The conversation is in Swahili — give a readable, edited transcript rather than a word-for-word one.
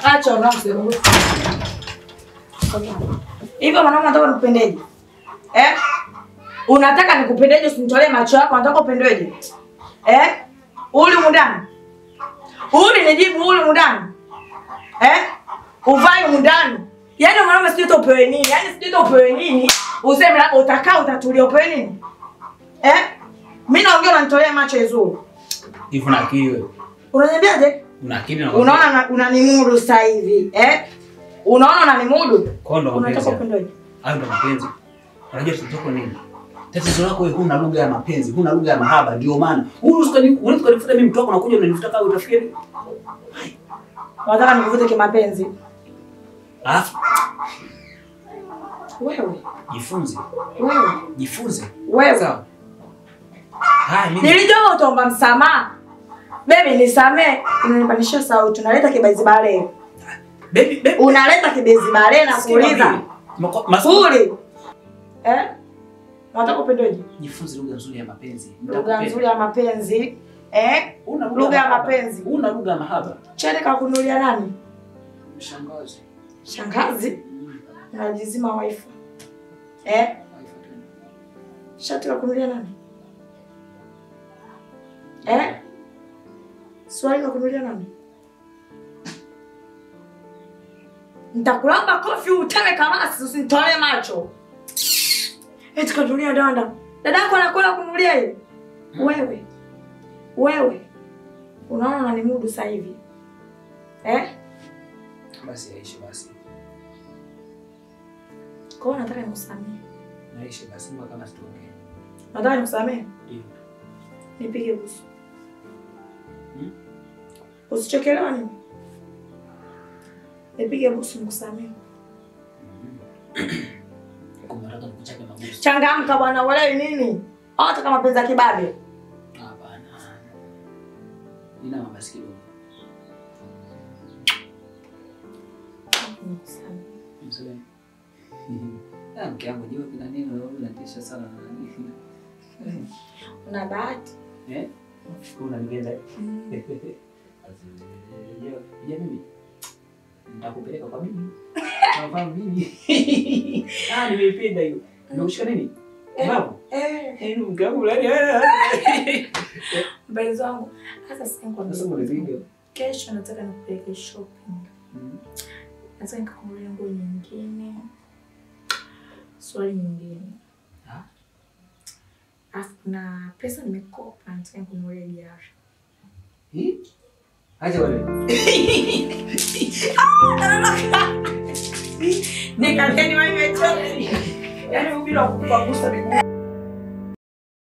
Acha unasema. Hivyo mwanangu nataka nikupendeje? Unataka nikupendeje usinitolee macho yako, unataka upendweje? Uli mundani. Uli nijibu uli mundani. Uvai mundani. Yaani mwanangu sijui upewe nini? Yaani sijui upewe nini? Useme labda utakaa utatulia upewe nini? Mimi naongea unanitolea macho vizuri. Hivi una akili wewe? Unaniambiaje? Una akili na unaona unanimudu sasa hivi, Unaona unanimudu? Kondo mapenzi. Unataka upendweje? Hayo ndo mapenzi. Unajua tutoko nini? Tatizo lako wewe huna lugha ya mapenzi, huna lugha ya mahaba, ndio maana. Unataka kunifuta mimi mtu wako unakuja unanifuta kama utafikiri. Unataka nikuvute kimapenzi? Wewe jifunze. Wewe Jifunze. Wewe. Sawa. Mimi nilijua utaomba msamaha. Baby nisamee, unanipanisha sauti, unaleta kibezi bale. Baby. Unaleta kibezi bale na kuuliza. Masuli. Unataka upendweje? Jifunze lugha nzuri ya mapenzi. Lugha nzuri ya mapenzi. Lugha ya mapenzi. Una lugha ya mahaba. Chele kakunulia nani? Shangazi. Shangazi? Unajizima wifi. Shati kakunulia nani? Swali kakunulia nani? Nitakulamba kofi uteme kama usinitolee macho. Eti kanulia danda. Dadako anakula kunulia hiyo. Wewe. Unaona unanimudu sasa hivi. Basi aishi basi. Kwa nini nataka nikusamee? Naishi basi mbona kama sitoke. Nataka nikusamee? Ndio. Nipige busu. Usichekelewa nini? Nipige busu nikusamee. Nataka nikuchake mabusu. Changamka bwana, wale nini? Hata kama mapenzi ya kibabe. Hapana. Nina mabasi kidogo. Mseme. Mke wangu jiwe kuna nini wewe unatisha sana na nini? Una bahati. Unanigenda. Je, mimi nitakupeleka kwa bibi. Kwa bibi. Nimependa hiyo. Nimekushika nini? Babu. Mke wangu lani. Mpenzi wangu. Sasa sikuwa nimepiga. Kesho nataka nikupeleke shopping. Nataka nikakununulie nguo nyingine. Swali nyingine. Na pesa nimekopa, nataka nikununulie gari. Acha wale. Nikateni wewe chote. Yaani ubira kukupagusa miguu.